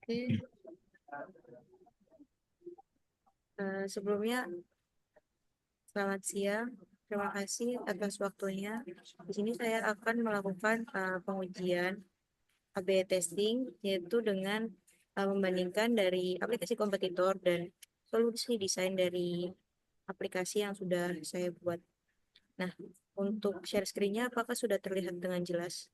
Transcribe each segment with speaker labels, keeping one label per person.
Speaker 1: Oke, sebelumnya selamat siang. Terima kasih atas waktunya. Di sini saya akan melakukan pengujian A/B testing, yaitu dengan membandingkan dari aplikasi kompetitor dan solusi desain dari aplikasi yang sudah saya buat. Nah, untuk share screen-nya apakah sudah terlihat dengan jelas?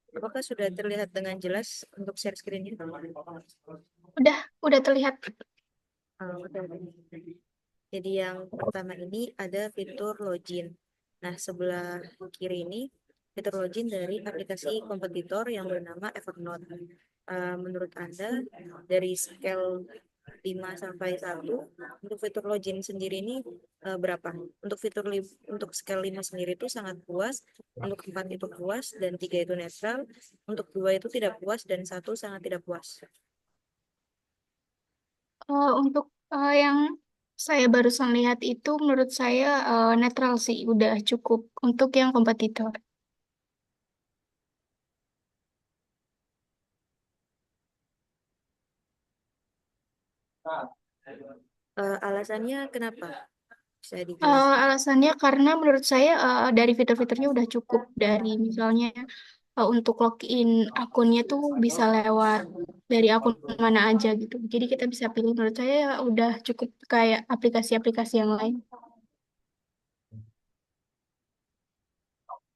Speaker 1: Apakah sudah terlihat dengan jelas untuk share screen-nya?
Speaker 2: Udah terlihat.
Speaker 1: Oke. Jadi yang pertama ini ada fitur login. Nah, sebelah kiri ini fitur login dari aplikasi kompetitor yang bernama Evernote. Menurut Anda, dari scale 5 sampai 1, untuk fitur login sendiri ini berapa? Untuk scale 5 sendiri itu sangat puas, untuk 4 itu puas, dan 3 itu netral, untuk 2 itu tidak puas, dan 1 sangat tidak puas.
Speaker 2: Untuk yang saya barusan lihat itu menurut saya netral sih, udah cukup untuk yang kompetitor.
Speaker 1: Alasannya kenapa? Bisa dijelaskan?
Speaker 2: Alasannya karena menurut saya dari fitur-fiturnya udah cukup. Dari misalnya untuk login akunnya tuh bisa lewat dari akun mana aja gitu. Jadi kita bisa pilih, menurut saya udah cukup kayak aplikasi-aplikasi yang lain.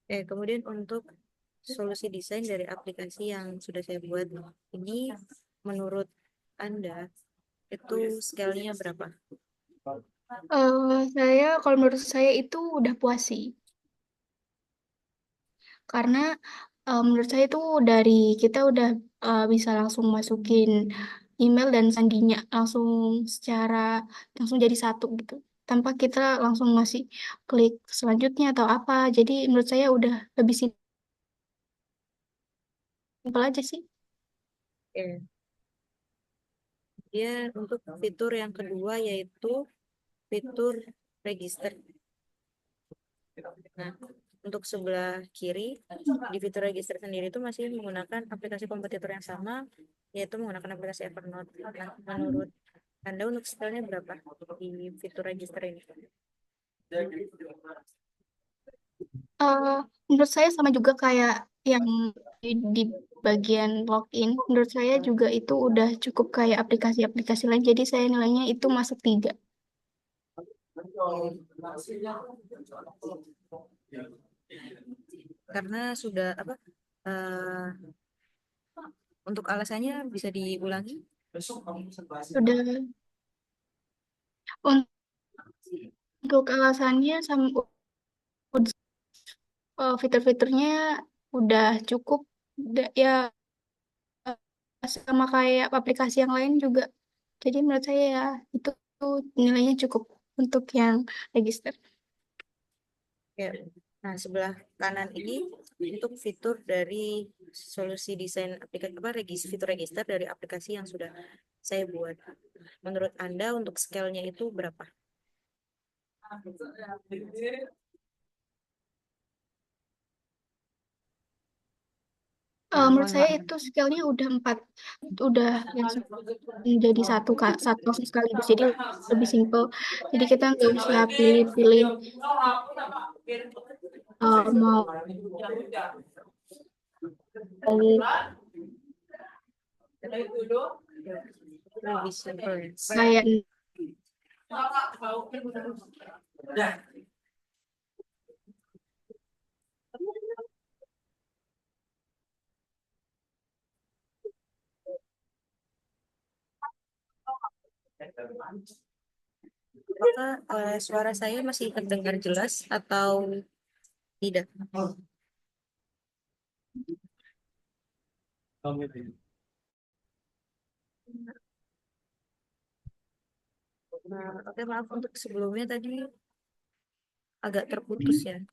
Speaker 1: Kemudian untuk solusi desain dari aplikasi yang sudah saya buat ini, menurut Anda itu scale-nya berapa?
Speaker 2: Kalau menurut saya itu udah puas sih. Karena menurut saya itu dari kita udah bisa langsung masukin email dan sandinya langsung secara langsung jadi satu gitu, tanpa kita langsung masih klik selanjutnya atau apa. Jadi menurut saya udah lebih simpel aja sih.
Speaker 1: Oke. Dia untuk fitur yang kedua yaitu fitur register. Nah, untuk sebelah kiri di fitur register sendiri itu masih menggunakan aplikasi kompetitor yang sama, yaitu menggunakan aplikasi Evernote. Nah, menurut Anda untuk scale-nya berapa di fitur register ini?
Speaker 2: Eh, Menurut saya sama juga kayak yang di bagian login. Menurut saya juga itu udah cukup kayak aplikasi-aplikasi lain. Jadi saya nilainya itu masuk 3.
Speaker 1: Karena sudah apa? eh, untuk alasannya bisa diulangi?
Speaker 2: Udah untuk alasannya sama fitur-fiturnya udah cukup. Ya sama kayak aplikasi yang lain juga. Jadi menurut saya ya itu nilainya cukup untuk yang register.
Speaker 1: Ya. Nah, sebelah kanan ini untuk fitur dari solusi desain aplikasi apa fitur register dari aplikasi yang sudah saya buat. Menurut Anda untuk scale-nya itu berapa?
Speaker 2: Menurut saya itu skillnya udah 4, udah yang jadi satu langsung sekaligus. Jadi lebih simple. Jadi kita nggak usah pilih-pilih mau
Speaker 1: Lebih simple.
Speaker 2: kayak.
Speaker 1: Apakah suara saya masih terdengar jelas atau tidak? Nah, oke, maaf untuk sebelumnya tadi agak terputus ya.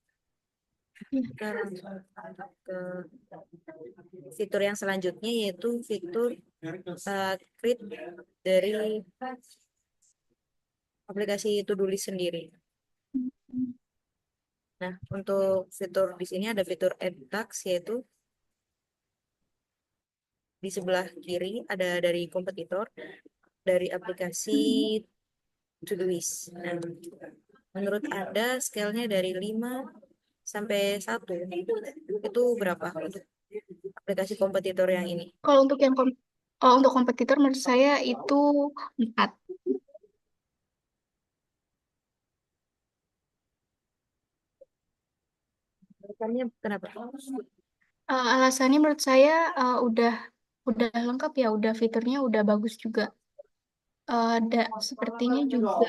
Speaker 1: Kita langsung ke fitur yang selanjutnya yaitu fitur create dari aplikasi To-Do List sendiri. Nah, untuk fitur di sini ada fitur Add Task, yaitu di sebelah kiri ada dari kompetitor, dari aplikasi To-Do List. Nah, menurut Anda skala-nya dari 5 sampai 1 itu berapa untuk aplikasi kompetitor yang ini?
Speaker 2: Kalau untuk kalau untuk kompetitor menurut saya itu 4.
Speaker 1: Alasannya kenapa?
Speaker 2: Alasannya menurut saya udah lengkap ya, udah fiturnya udah bagus juga. Ada sepertinya juga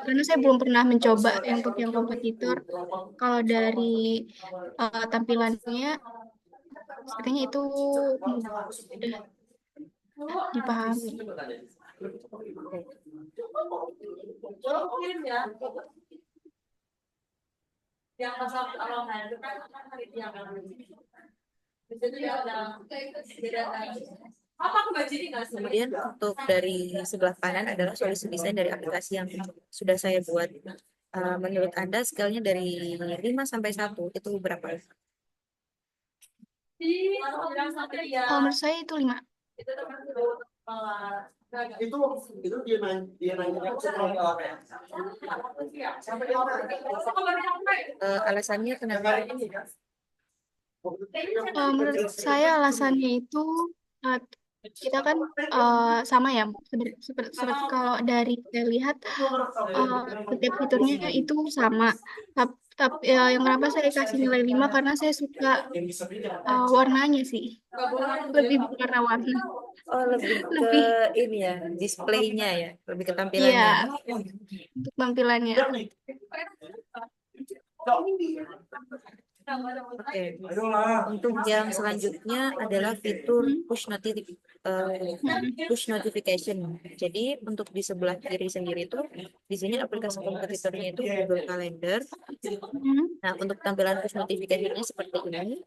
Speaker 2: karena saya belum pernah mencoba yang untuk yang kompetitor. Kalau dari tampilannya sepertinya itu mudah dipahami.
Speaker 1: Kemudian untuk dari sebelah kanan adalah solusi desain dari aplikasi yang sudah saya buat. Menurut Anda skala-nya dari 5 sampai 1 itu berapa?
Speaker 2: Menurut saya itu 5.
Speaker 3: Itu dia nanya
Speaker 1: Alasannya kenapa?
Speaker 2: Menurut saya alasannya itu uh, kita kan sama ya, seperti kalau dari saya lihat setiap fiturnya itu sama. Tapi yang kenapa saya kasih nilai 5 karena saya suka warnanya sih, lebih berwarna-warni,
Speaker 1: Oh, lebih ke
Speaker 2: lebih
Speaker 1: ini ya, displaynya ya, lebih ke
Speaker 2: iya
Speaker 1: tampilannya.
Speaker 2: untuk tampilannya.
Speaker 1: Oke. Untuk yang selanjutnya adalah fitur
Speaker 2: Hmm.
Speaker 1: push notification. Jadi untuk di sebelah kiri sendiri itu di sini aplikasi kompetitornya itu Google Calendar.
Speaker 2: Hmm.
Speaker 1: Nah, untuk tampilan push notification-nya seperti ini.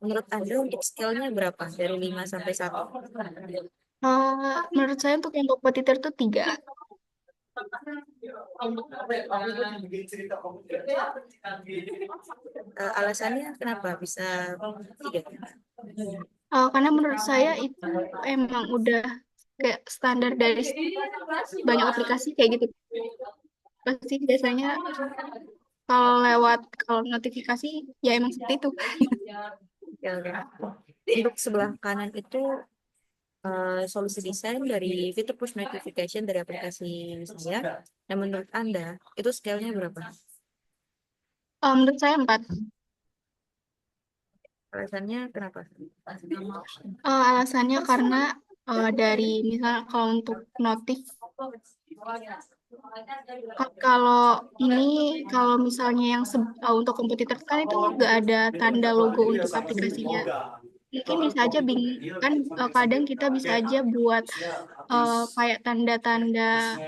Speaker 1: Menurut Anda untuk scale-nya berapa dari 5 sampai 1?
Speaker 2: Menurut saya untuk yang kompetitor itu 3.
Speaker 1: Alasannya kenapa bisa 3?
Speaker 2: Karena menurut saya itu emang udah kayak standar dari banyak aplikasi kayak gitu. Pasti biasanya kalau notifikasi ya emang seperti itu.
Speaker 1: Ya, oke. Untuk sebelah kanan itu solusi desain dari fitur push notification dari aplikasi saya. Dan menurut Anda itu scale-nya berapa?
Speaker 2: Menurut saya 4.
Speaker 1: Alasannya kenapa?
Speaker 2: Alasannya karena dari misal kalau untuk notif kalau ini kalau misalnya yang untuk kompetitor kan itu nggak ada tanda logo untuk aplikasinya. Mungkin bisa aja bingung kan, kadang kita bisa aja buat kayak tanda-tanda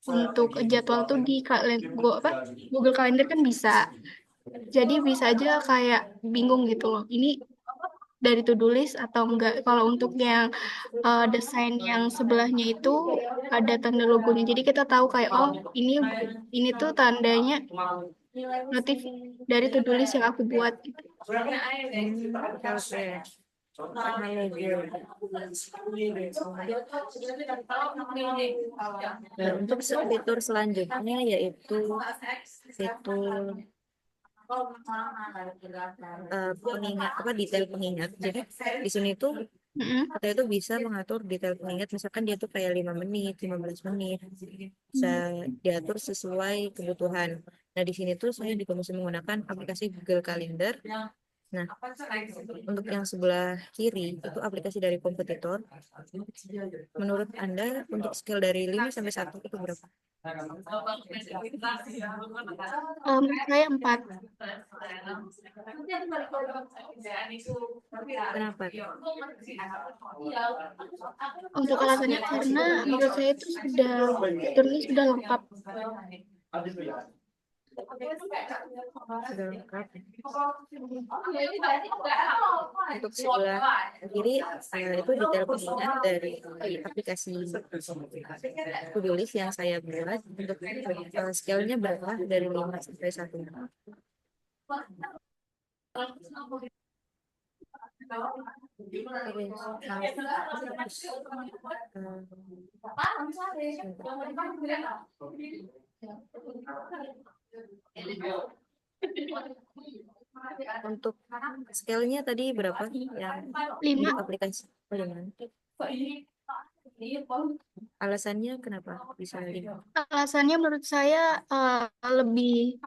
Speaker 2: untuk jadwal tuh di Google Calendar kan bisa. Jadi bisa aja kayak bingung gitu loh. Ini dari to-do list atau enggak. Kalau untuk yang desain yang sebelahnya itu ada tanda logonya. Jadi kita tahu kayak oh ini tuh tandanya notif dari to-do list yang aku buat gitu.
Speaker 1: Oke. Nah, untuk fitur selanjutnya yaitu fitur pengingat detail pengingat. Jadi di sini tuh
Speaker 2: Mm-mm.
Speaker 1: kita itu bisa mengatur detail pengingat, misalkan dia tuh kayak 5 menit, 15 menit, bisa diatur sesuai kebutuhan. Nah, di sini tuh saya juga masih menggunakan aplikasi Google Calendar. Nah, untuk yang sebelah kiri itu aplikasi dari kompetitor. Menurut Anda untuk skill dari 5 sampai 1 itu berapa?
Speaker 2: Menurut saya 4.
Speaker 1: Kenapa?
Speaker 2: Untuk alasannya karena menurut saya itu fiturnya sudah lengkap.
Speaker 1: Sudah lengkap. Untuk sebelah kiri itu detail pengingat dari aplikasi to-do list yang saya buat. Untuk scale-nya berapa dari 5 sampai 1. Untuk scale-nya tadi berapa yang
Speaker 2: 5.
Speaker 1: untuk aplikasi? 5. Alasannya kenapa bisa 5?
Speaker 2: Alasannya menurut saya lebih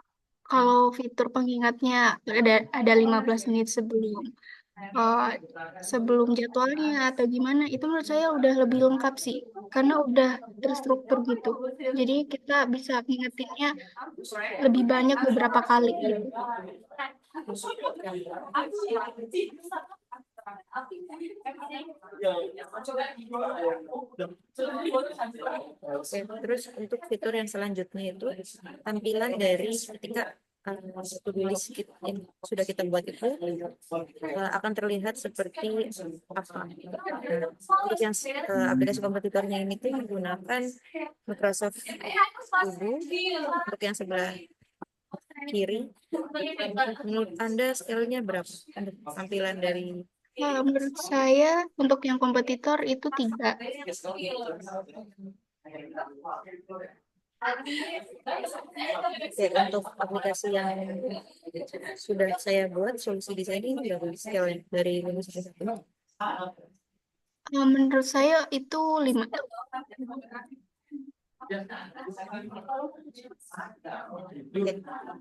Speaker 2: kalau fitur pengingatnya ada 15 menit sebelum jadwalnya atau gimana, itu menurut saya udah lebih lengkap sih karena udah terstruktur gitu. Jadi kita bisa ngingetinnya lebih banyak beberapa kali gitu.
Speaker 1: Oke, terus untuk fitur yang selanjutnya itu tampilan dari ketika to-do list yang sudah kita buat itu akan terlihat seperti apa. Untuk yang aplikasi kompetitornya ini tuh menggunakan Microsoft To Do. Untuk yang sebelah kiri, menurut Anda scale-nya berapa untuk tampilan dari
Speaker 2: Menurut saya untuk yang kompetitor itu 3.
Speaker 1: untuk aplikasi yang sudah saya buat solusi desain ini berapa scale dari 5 sampai 1?
Speaker 2: Menurut saya itu 5.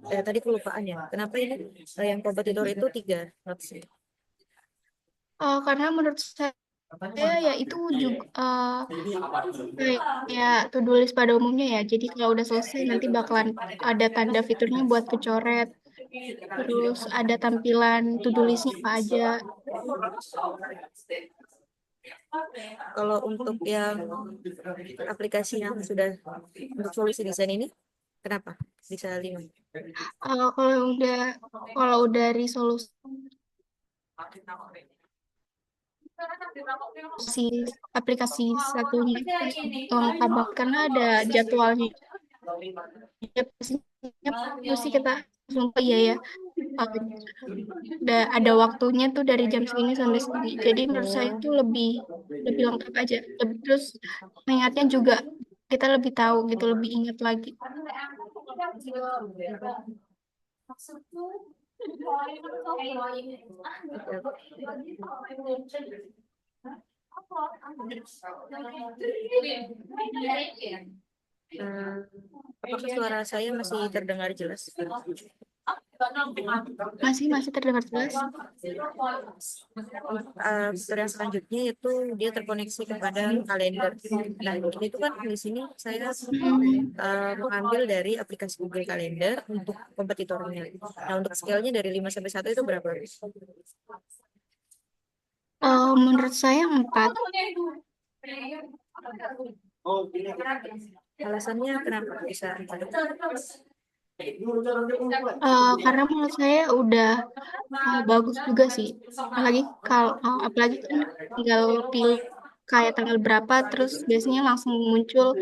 Speaker 1: Oke. Tadi kelupaan ya. Kenapa ini yang kompetitor itu 3 notes-nya?
Speaker 2: Karena menurut saya ya itu juga kayak to-do list pada umumnya ya. Jadi kalau udah selesai nanti bakalan ada tanda fiturnya buat kecoret. Terus ada tampilan to-do listnya apa aja.
Speaker 1: Kalau untuk yang aplikasi yang sudah untuk solusi desain ini, kenapa bisa 5?
Speaker 2: Kalau dari solusi aplikasi satunya itu lengkap banget karena ada jadwalnya. Ya, pastinya mesti kita langsung iya ya. Ada waktunya tuh dari jam segini sampai segini. Jadi menurut saya itu lebih lengkap aja. Terus mengingatnya juga kita lebih tahu gitu, lebih ingat lagi.
Speaker 1: Apakah suara saya masih terdengar jelas?
Speaker 2: Masih terdengar jelas.
Speaker 1: Fitur yang selanjutnya itu dia terkoneksi kepada kalender. Nah, itu kan di sini saya mengambil dari aplikasi Google Calendar untuk kompetitornya. Nah, untuk scale-nya dari 5 sampai 1 itu berapa?
Speaker 2: Menurut saya 4.
Speaker 1: Alasannya kenapa bisa 4?
Speaker 2: Karena menurut saya udah bagus juga sih. Apalagi kan tinggal pilih kayak tanggal berapa, terus biasanya langsung muncul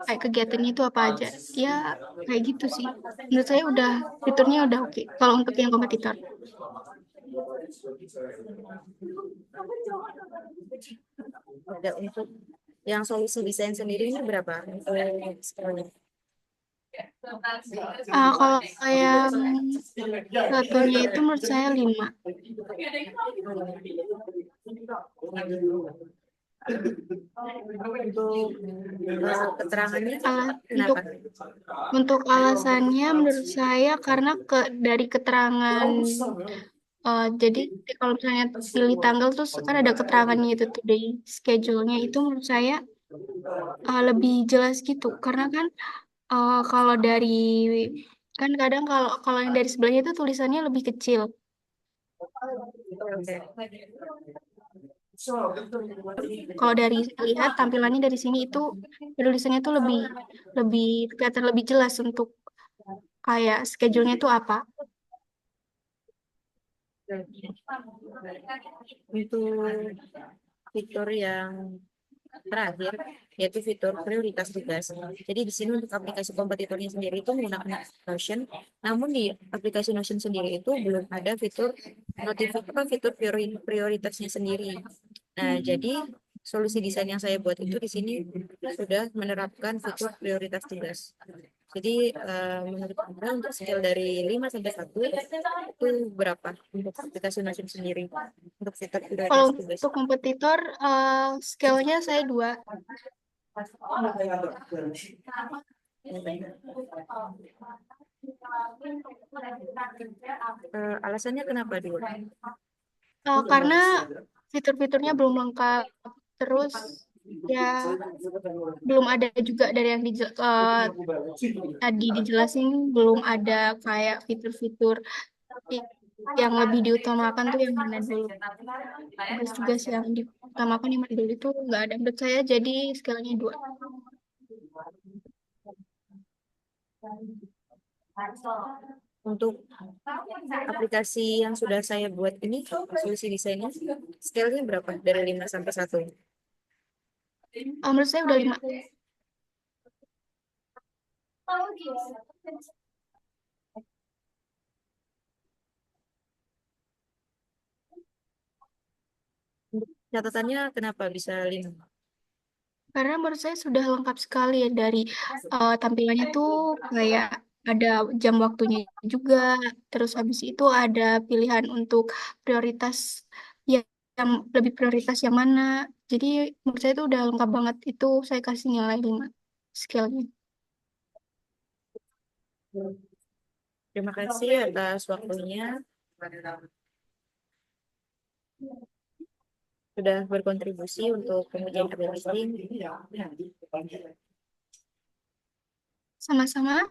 Speaker 2: kayak kegiatannya itu apa aja. Ya kayak gitu sih. Menurut saya fiturnya udah oke. Kalau untuk yang kompetitor.
Speaker 1: Ada untuk yang solusi desain sendiri ini berapa? Scale-nya?
Speaker 2: Kalau yang satunya itu menurut saya 5.
Speaker 1: Untuk keterangannya kenapa?
Speaker 2: Untuk alasannya menurut saya karena dari keterangan jadi kalau misalnya pilih tanggal terus kan ada keterangannya itu tuh di schedule-nya itu menurut saya lebih jelas gitu karena kan kalau dari kan kadang kalau yang dari sebelahnya itu tulisannya lebih kecil. Kalau dari lihat tampilannya dari sini itu tulisannya tuh lebih kelihatan lebih jelas untuk kayak schedule-nya itu apa?
Speaker 1: Untuk fitur yang terakhir, yaitu fitur prioritas tugas. Jadi di sini untuk aplikasi kompetitornya sendiri itu menggunakan Notion, namun di aplikasi Notion sendiri itu belum ada fitur fitur prioritasnya sendiri. Nah, jadi solusi desain yang saya buat itu di sini sudah menerapkan fitur prioritas tugas. Jadi menurut Anda untuk skill dari 5 sampai 1 itu berapa untuk aplikasi Notion sendiri untuk fitur
Speaker 2: Kalau
Speaker 1: prioritas tugas?
Speaker 2: untuk kompetitor, scale-nya saya 2.
Speaker 1: Alasannya kenapa dua?
Speaker 2: Karena fitur-fiturnya belum lengkap. Terus ya belum ada juga dari yang tadi dijelasin, belum ada kayak fitur-fitur yang lebih diutamakan tuh yang mana dulu. Tugas-tugas yang diutamakan yang mana dulu itu nggak ada menurut saya, jadi scale-nya 2.
Speaker 1: Untuk aplikasi yang sudah saya buat ini, solusi desainnya, scale-nya berapa? Dari 5 sampai 1.
Speaker 2: Menurut saya udah 5.
Speaker 1: Catatannya kenapa bisa 5?
Speaker 2: Karena menurut saya sudah lengkap sekali ya, dari tampilannya tuh kayak ada jam waktunya juga, terus habis itu ada pilihan untuk prioritas yang, yang lebih prioritas yang mana. Jadi menurut saya itu udah lengkap banget, itu saya kasih nilai 5 skillnya.
Speaker 1: Terima kasih atas waktunya. Sudah berkontribusi untuk pengujian ability.
Speaker 2: Sama-sama.